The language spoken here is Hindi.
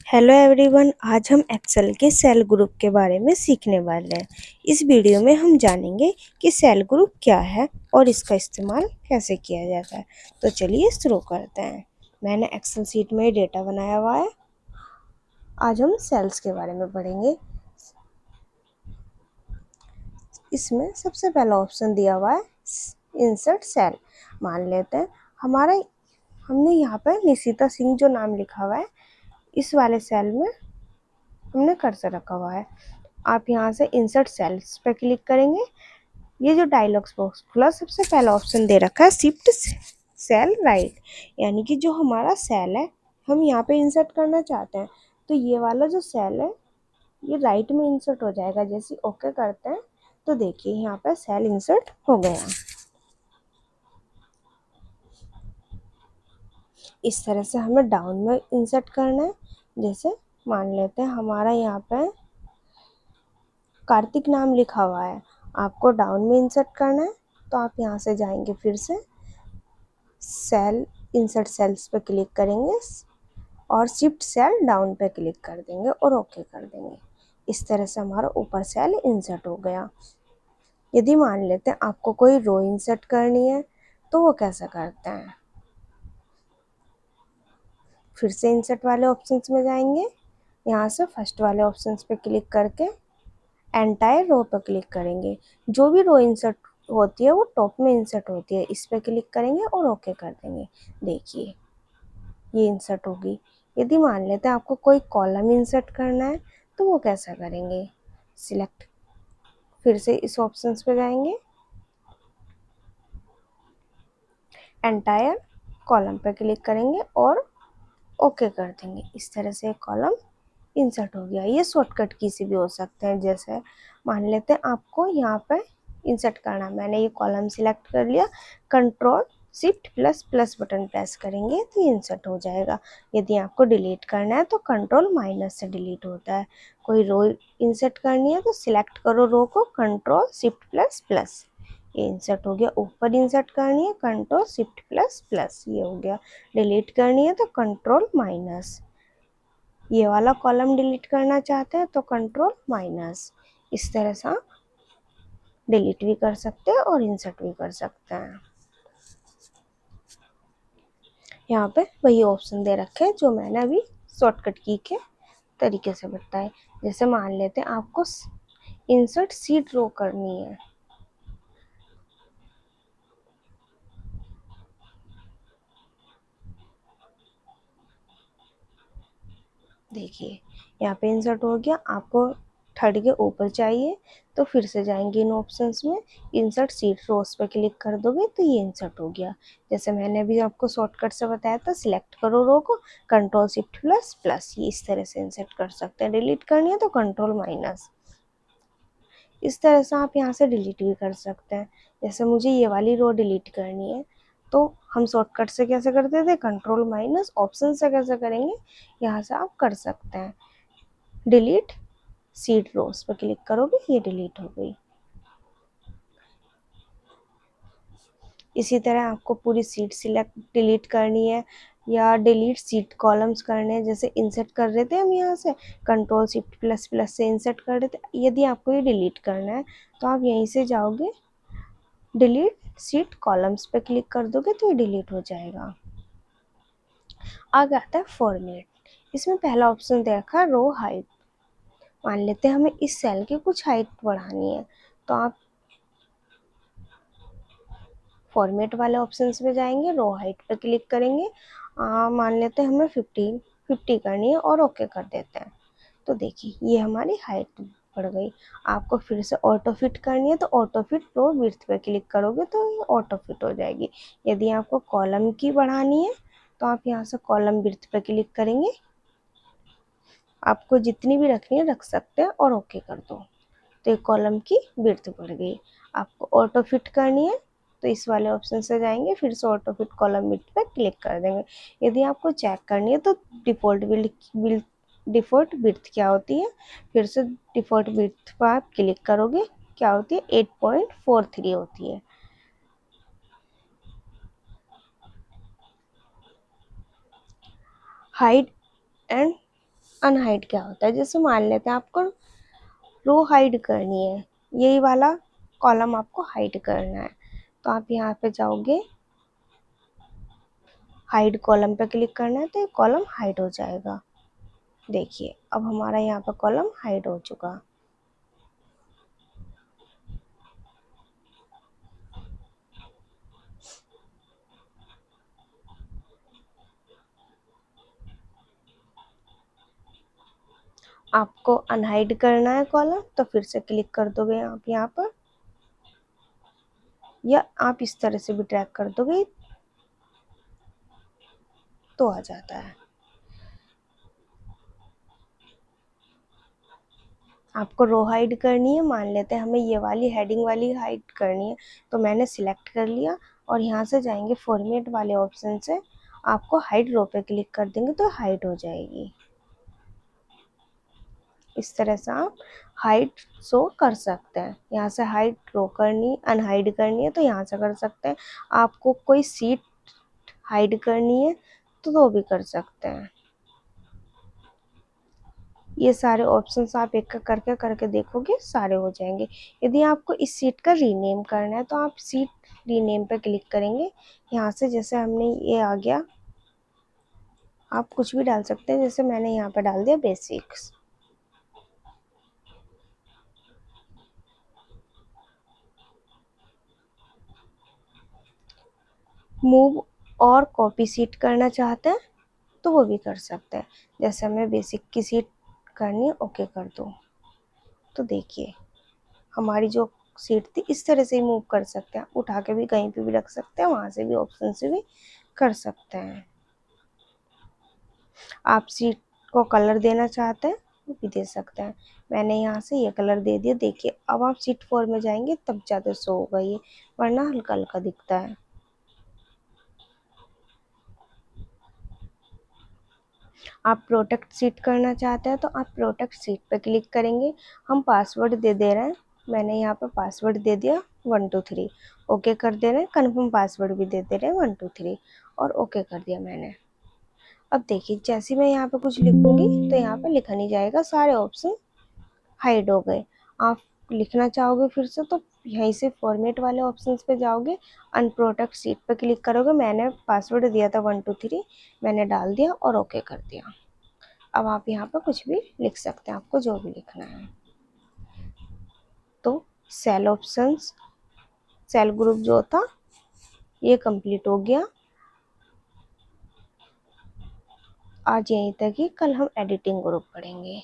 हेलो एवरीवन, आज हम एक्सेल के सेल ग्रुप के बारे में सीखने वाले हैं। इस वीडियो में हम जानेंगे कि सेल ग्रुप क्या है और इसका इस्तेमाल कैसे किया जाता है। तो चलिए शुरू करते हैं। मैंने एक्सेल शीट में डेटा बनाया हुआ है। आज हम सेल्स के बारे में पढ़ेंगे। इसमें सबसे पहला ऑप्शन दिया हुआ है इंसर्ट सेल। मान लेते हैं हमने यहाँ पर निशिता सिंह जो नाम लिखा हुआ है, इस वाले सेल में हमने कर्सर रखा हुआ है। आप यहाँ से इंसर्ट सेल्स पे क्लिक करेंगे। ये जो डायलॉग्स बॉक्स खुला, सबसे पहला ऑप्शन दे रखा है शिफ्ट सेल राइट, यानी कि जो हमारा सेल है हम यहाँ पे इंसर्ट करना चाहते हैं, तो ये वाला जो सेल है ये राइट में इंसर्ट हो जाएगा। जैसे ओके करते हैं तो देखिए यहाँ पे सेल इंसर्ट हो गया। इस तरह से हमें डाउन में इंसर्ट करना है। जैसे मान लेते हैं हमारा यहाँ पे कार्तिक नाम लिखा हुआ है, आपको डाउन में इंसर्ट करना है, तो आप यहाँ से जाएंगे, फिर से सेल इंसर्ट सेल्स पे क्लिक करेंगे और शिफ्ट सेल डाउन पे क्लिक कर देंगे और ओके कर देंगे। इस तरह से हमारा ऊपर सेल इंसर्ट हो गया। यदि मान लेते हैं आपको कोई रो इंसर्ट करनी है तो वो कैसे करते हैं, फिर से इंसर्ट वाले ऑप्शंस में जाएंगे। यहाँ से फर्स्ट वाले ऑप्शंस पे क्लिक करके एंटायर रो पर क्लिक करेंगे। जो भी रो इंसर्ट होती है वो टॉप में इंसर्ट होती है, इस पर क्लिक करेंगे और ओके कर देंगे। देखिए ये इंसर्ट होगी। यदि मान लेते हैं आपको कोई कॉलम इंसर्ट करना है तो वो कैसा करेंगे, सिलेक्ट, फिर से इस ऑप्शंस पे जाएंगे, एंटायर कॉलम पे क्लिक करेंगे और ओके कर देंगे। इस तरह से कॉलम इंसर्ट हो गया। ये शॉर्टकट की से भी हो सकते हैं। जैसे मान लेते हैं आपको यहाँ पे इंसर्ट करना, मैंने ये कॉलम सिलेक्ट कर लिया, control shift plus plus button press करेंगे तो ये इंसर्ट हो जाएगा। यदि आपको डिलीट करना है तो कंट्रोल माइनस से डिलीट होता है। कोई रो इंसर्ट करनी है तो सिलेक्ट करो रो को, कंट्रोल शिफ्ट प्लस प्लस, ये इंसर्ट हो गया। ऊपर इंसर्ट करनी है कंट्रोल शिफ्ट प्लस प्लस, ये हो गया। डिलीट करनी है तो कंट्रोल माइनस, ये वाला कॉलम डिलीट करना चाहते हैं तो कंट्रोल माइनस। इस तरह से आप डिलीट भी कर सकते हैं और इंसर्ट भी कर सकते हैं। यहाँ पे वही ऑप्शन दे रखे हैं जो मैंने अभी शॉर्टकट की के तरीके से बताए। जैसे मान लेते हैं आपको इंसर्ट सीट रो करनी है, देखिए यहाँ पे इंसर्ट हो गया। आपको थर्ड के ऊपर चाहिए तो फिर से जाएंगे इन ऑप्शंस में, इंसर्ट सीट रोज पे क्लिक कर दोगे तो ये इंसर्ट हो गया। जैसे मैंने अभी आपको शॉर्टकट से बताया था, सिलेक्ट करो रो को, कंट्रोल शिफ्ट प्लस प्लस, ये इस तरह से इंसर्ट कर सकते हैं। डिलीट करनी है तो कंट्रोल माइनस। इस तरह से आप यहाँ से डिलीट भी कर सकते हैं। जैसे मुझे ये वाली रो डिलीट करनी है तो हम शॉर्टकट से कैसे करते थे, कंट्रोल माइनस, ऑप्शन से कैसे करेंगे, यहाँ से आप कर सकते हैं। डिलीट सीट रोज पर क्लिक करोगे, ये डिलीट हो गई। इसी तरह आपको पूरी सीट सिलेक्ट डिलीट करनी है या डिलीट सीट कॉलम्स करने हैं। जैसे इंसर्ट कर रहे थे हम, यहाँ से कंट्रोल शिफ्ट प्लस प्लस से इंसर्ट कर रहे थे। यदि आपको ये डिलीट करना है तो आप यहीं से जाओगे, डिलीट सीट कॉलम्स पे क्लिक कर दोगे तो ये डिलीट हो जाएगा। आगे आता है फॉर्मेट। इसमें पहला ऑप्शन दे रखा है रो हाइट। मान लेते हैं हमें इस सेल की कुछ हाइट बढ़ानी है तो आप फॉर्मेट वाले ऑप्शंस में जाएंगे, रो हाइट पर क्लिक करेंगे। मान लेते हैं हमें 50 करनी है और ओके कर देते हैं। तो देखिए ये हमारी हाइट बढ़ गई। आपको फिर से ऑटो फिट करनी है तो ऑटो फिट रो विड्थ पे क्लिक करोगे तो ये ऑटो फिट हो जाएगी। यदि आपको कॉलम की बढ़ानी है तो आप यहाँ से कॉलम विड्थ पे क्लिक करेंगे, आपको जितनी भी रखनी है रख सकते हैं और ओके कर दो तो एक कॉलम की विड्थ बढ़ गई। आपको ऑटो फिट करनी है तो इस वाले ऑप्शन से जाएंगे, फिर से ऑटो फिट कॉलम विड्थ पे क्लिक कर देंगे। यदि आपको चेक करनी है तो डिफ़ॉल्ट विड्थ क्या होती है, फिर से डिफ़ॉल्ट विड्थ पर आप क्लिक करोगे, क्या होती है 8.43 होती है। हाइट एंड अनहाइड क्या होता है, जैसे मान लेते हैं आपको रो हाइड करनी है, यही वाला कॉलम आपको हाइड करना है, तो आप यहाँ पे जाओगे, हाइड कॉलम पे क्लिक करना है, तो ये कॉलम हाइड हो जाएगा। देखिए अब हमारा यहाँ पे कॉलम हाइड हो चुका। आपको अनहाइड करना है कॉलम, तो फिर से क्लिक कर दोगे आप यहाँ पर, या आप इस तरह से भी ड्रैग कर दोगे तो आ जाता है। आपको रो हाइड करनी है, मान लेते हैं हमें ये वाली हेडिंग वाली हाइड करनी है, तो मैंने सिलेक्ट कर लिया और यहाँ से जाएंगे फॉर्मेट वाले ऑप्शन से, आपको हाइड रो पे क्लिक कर देंगे तो हाइड हो जाएगी। इस तरह से आप हाइड शो कर सकते हैं। यहाँ से हाइड रो करनी, अनहाइड करनी है तो यहाँ से कर सकते हैं। आपको कोई सीट हाइड करनी है तो वो भी कर सकते हैं। ये सारे ऑप्शंस आप एक एक करके करके देखोगे सारे हो जाएंगे। यदि आपको इस सीट का रीनेम करना है तो आप सीट रीनेम पे क्लिक करेंगे। यहाँ से जैसे हमने ये आ गया, आप कुछ भी डाल सकते हैं, जैसे मैंने यहाँ पे डाल दिया बेसिक्स। मूव और कॉपी सीट करना चाहते हैं तो वो भी कर सकते हैं। जैसे हमें बेसिक की सीट करनी है, ओके कर दो, तो देखिए हमारी जो सीट थी इस तरह से ही मूव कर सकते हैं, उठा के भी कहीं पे भी रख सकते हैं, वहाँ से भी ऑप्शन से भी कर सकते हैं। आप सीट को कलर देना चाहते हैं वो भी दे सकते हैं। मैंने यहाँ से ये कलर दे दिया। देखिए अब आप सीट 4 में जाएंगे तब ज़्यादा शो होगा ये, वरना हल्का हल्का दिखता है। आप प्रोटेक्ट सीट करना चाहते हैं तो आप प्रोटेक्ट सीट पे क्लिक करेंगे। हम पासवर्ड दे रहे हैं, मैंने यहाँ पे पासवर्ड दे दिया 123, ओके कर दे रहे हैं। कन्फर्म पासवर्ड भी दे रहे हैं 123 और ओके कर दिया मैंने। अब देखिए जैसे मैं यहाँ पे कुछ लिखूंगी तो यहाँ पे लिखा नहीं जाएगा, सारे ऑप्शन हाइड हो गए। आप लिखना चाहोगे फिर से तो यहीं से फॉर्मेट वाले ऑप्शंस पे जाओगे, अनप्रोटेक्ट सीट पे क्लिक करोगे। मैंने पासवर्ड दिया था 123, मैंने डाल दिया और ओके कर दिया। अब आप यहाँ पर कुछ भी लिख सकते हैं, आपको जो भी लिखना है। तो सेल ऑप्शंस, सेल ग्रुप जो था ये कंप्लीट हो गया। आज यहीं तक ही, कल हम एडिटिंग ग्रुप पढ़ेंगे।